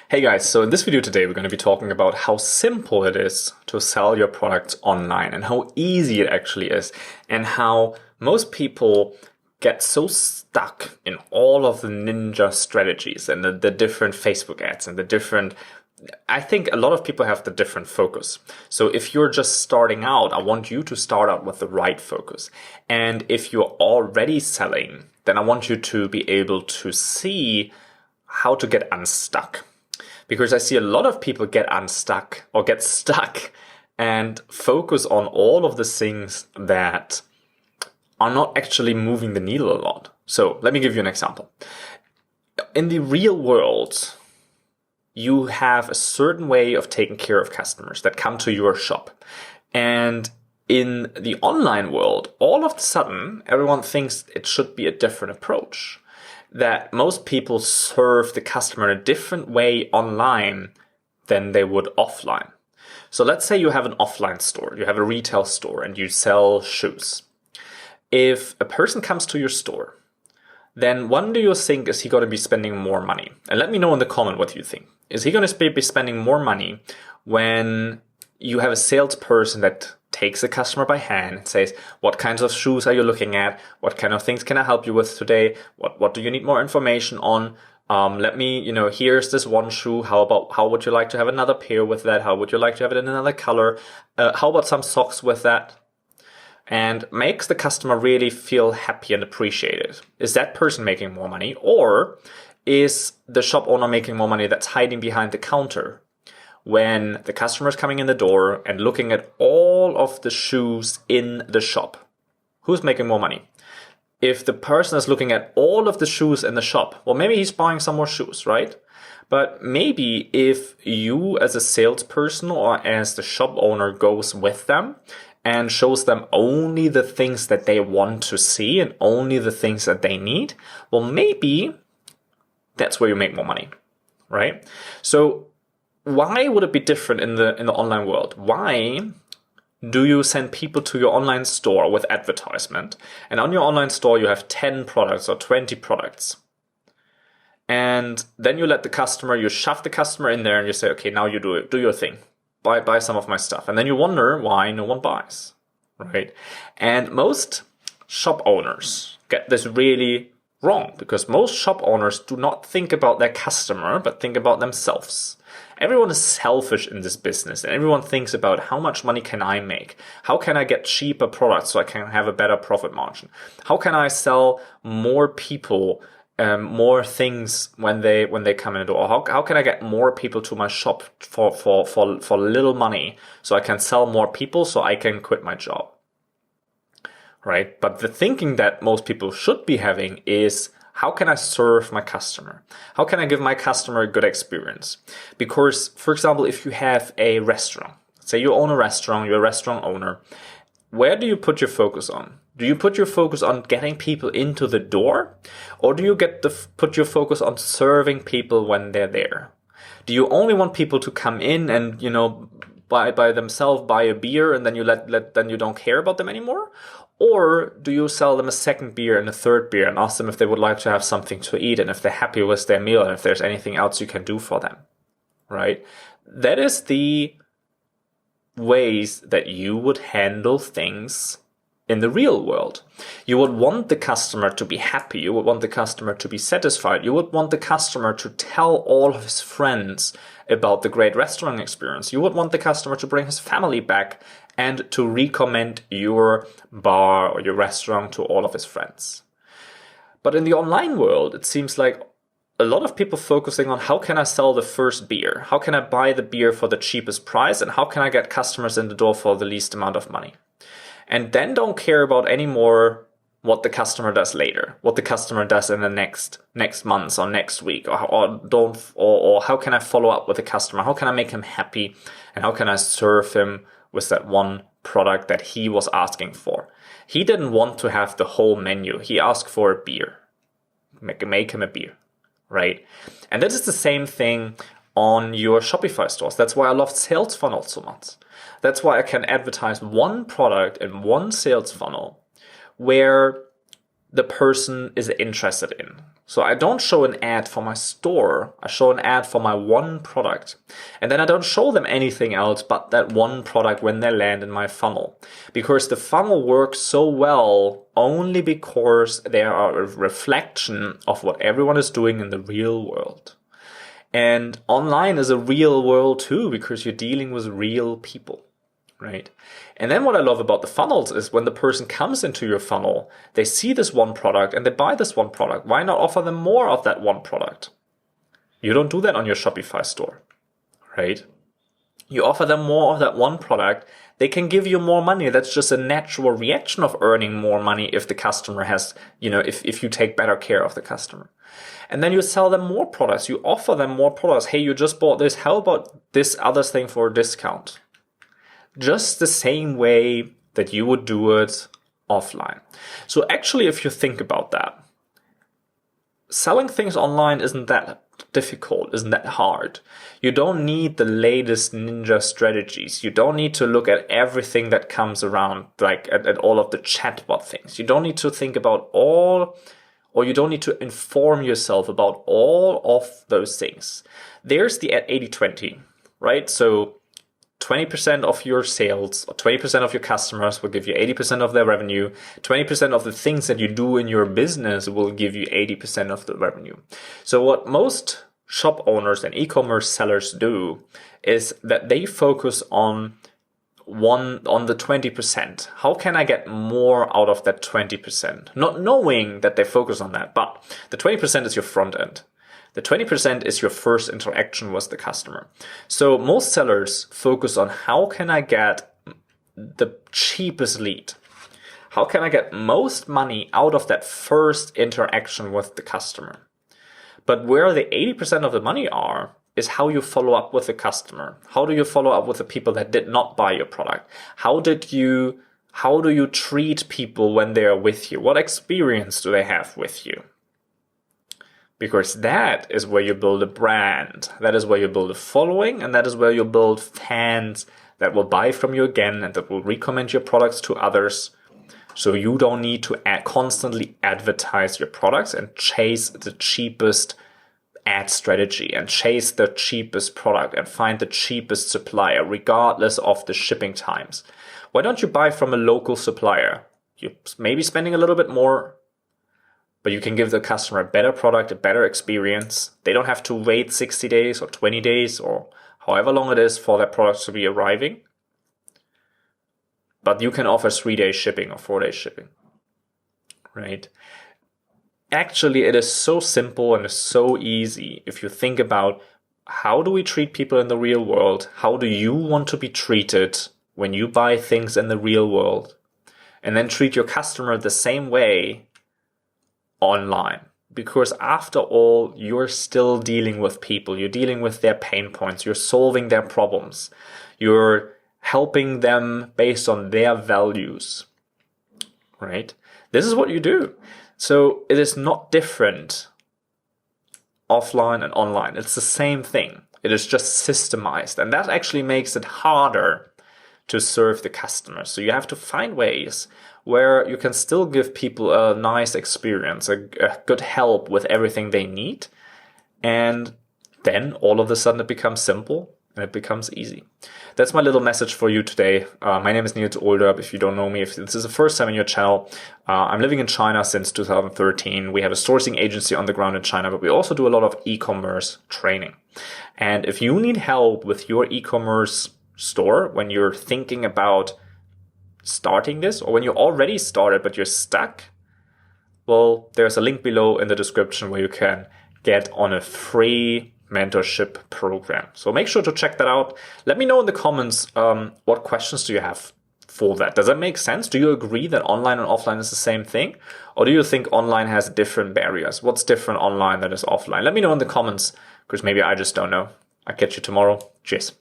Hey guys, so in this video today we're going to be talking about how simple it is to sell your products online and how easy it actually is and how most people get so stuck in all of the ninja strategies and the different Facebook ads and I think a lot of people have the different focus. So if you're just starting out, I want you to start out with the right focus. And if you're already selling, then I want you to be able to see how to get unstuck. Because I see a lot of people get unstuck or get stuck and focus on all of the things that are not actually moving the needle a lot. So let me give you an example. In the real world, you have a certain way of taking care of customers that come to your shop. And in the online world, all of a sudden, everyone thinks it should be a different approach. That most people serve the customer in a different way online than they would offline. So let's say you have an offline store, you have a retail store and you sell shoes. If a person comes to your store, then when do you think is he going to be spending more money? And let me know in the comment what you think. Is he going to be spending more money when you have a salesperson that takes the customer by hand and says, what kinds of shoes are you looking at? What kind of things can I help you with today? What do you need more information on? Here's this one shoe. How would you like to have another pair with that? How would you like to have it in another color? How about some socks with that? And makes the customer really feel happy and appreciated. Is that person making more money? Or is the shop owner making more money that's hiding behind the counter? When the customer is coming in the door and looking at all of the shoes in the shop, who's making more money? If the person is looking at all of the shoes in the shop, well, maybe he's buying some more shoes, right? But maybe if you as a salesperson or as the shop owner goes with them and shows them only the things that they want to see and only the things that they need, well, maybe that's where you make more money, right? So why would it be different in the online world? Why do you send people to your online store with advertisement? And on your online store, you have 10 products or 20 products. And then you let the customer, you shove the customer in there and you say, okay, now you do your thing. Buy some of my stuff. And then you wonder why no one buys, right? And most shop owners get this really wrong because most shop owners do not think about their customer, but think about themselves. Everyone is selfish in this business and everyone thinks about how much money can I make? How can I get cheaper products so I can have a better profit margin? How can I sell more people more things when they come in the door? How can I get more people to my shop for little money so I can sell more people so I can quit my job? Right? But the thinking that most people should be having is, how can I serve my customer? How can I give my customer a good experience? Because, for example, if you have a restaurant, say you own a restaurant, you're a restaurant owner, where do you put your focus on? Do you put your focus on getting people into the door? Or do you put your focus on serving people when they're there? Do you only want people to come in and, by themselves buy a beer and then then you don't care about them anymore? Or do you sell them a second beer and a third beer and ask them if they would like to have something to eat and if they're happy with their meal and if there's anything else you can do for them, right? That is the ways that you would handle things in the real world. You would want the customer to be happy. You would want the customer to be satisfied. You would want the customer to tell all of his friends about the great restaurant experience. You would want the customer to bring his family back and to recommend your bar or your restaurant to all of his friends. But in the online world, it seems like a lot of people focusing on how can I sell the first beer? How can I buy the beer for the cheapest price? And how can I get customers in the door for the least amount of money? And then don't care about anymore what the customer does later, what the customer does in the next month or next week, or how can I follow up with the customer? How can I make him happy? And how can I serve him with that one product that he was asking for? He didn't want to have the whole menu. He asked for a beer. Make him a beer, right? And that is the same thing on your Shopify stores. That's why I love sales funnels so much. That's why I can advertise one product in one sales funnel where the person is interested in. So I don't show an ad for my store. I show an ad for my one product. And then I don't show them anything else but that one product when they land in my funnel. Because the funnel works so well only because they are a reflection of what everyone is doing in the real world. And online is a real world too, because you're dealing with real people. Right? And then what I love about the funnels is when the person comes into your funnel, they see this one product and they buy this one product. Why not offer them more of that one product? You don't do that on your Shopify store, right? You offer them more of that one product. They can give you more money. That's just a natural reaction of earning more money if the customer has, if you take better care of the customer. And then you sell them more products. You offer them more products. Hey, you just bought this. How about this other thing for a discount? Just the same way that you would do it offline. So actually, if you think about that, selling things online isn't that difficult, isn't that hard. You don't need the latest ninja strategies. You don't need to look at everything that comes around, like at all of the chatbot things. You don't need to think about you don't need to inform yourself about all of those things. There's the 80-20, right? So 20% of your sales or 20% of your customers will give you 80% of their revenue. 20% of the things that you do in your business will give you 80% of the revenue. So what most shop owners and e-commerce sellers do is that they focus on the 20%. How can I get more out of that 20%? Not knowing that they focus on that, but the 20% is your front end. The 20% is your first interaction with the customer. So most sellers focus on how can I get the cheapest lead? How can I get most money out of that first interaction with the customer? But where the 80% of the money are is how you follow up with the customer. How do you follow up with the people that did not buy your product? How do you treat people when they are with you? What experience do they have with you? Because that is where you build a brand. That is where you build a following, and that is where you build fans that will buy from you again and that will recommend your products to others. So you don't need to constantly advertise your products and chase the cheapest ad strategy and chase the cheapest product and find the cheapest supplier, regardless of the shipping times. Why don't you buy from a local supplier? You're maybe spending a little bit more, but you can give the customer a better product, a better experience. They don't have to wait 60 days or 20 days or however long it is for their products to be arriving. But you can offer 3-day shipping or 4-day shipping, right? Actually, it is so simple and it's so easy if you think about how do we treat people in the real world? How do you want to be treated when you buy things in the real world? And then treat your customer the same way online, because after all, you're still dealing with people. You're dealing with their pain points. You're solving their problems. You're helping them based on their values, right? This is what you do. So it is not different offline and online. It's the same thing. It is just systemized, and that actually makes it harder to serve the customer. So you have to find ways where you can still give people a nice experience, a good help with everything they need. And then all of a sudden it becomes simple and it becomes easy. That's my little message for you today. My name is Niels Olderb. If you don't know me, if this is the first time in your channel, I'm living in China since 2013. We have a sourcing agency on the ground in China, but we also do a lot of e-commerce training. And if you need help with your e-commerce store, when you're thinking about starting this, or when you already started but you're stuck, well, there's a link below in the description where you can get on a free mentorship program. So make sure to check that out. Let me know in the comments what questions do you have for that. Does that make sense? Do you agree that online and offline is the same thing? Or do you think online has different barriers? What's different online that is offline? Let me know in the comments, because maybe I just don't know. I'll catch you tomorrow. Cheers.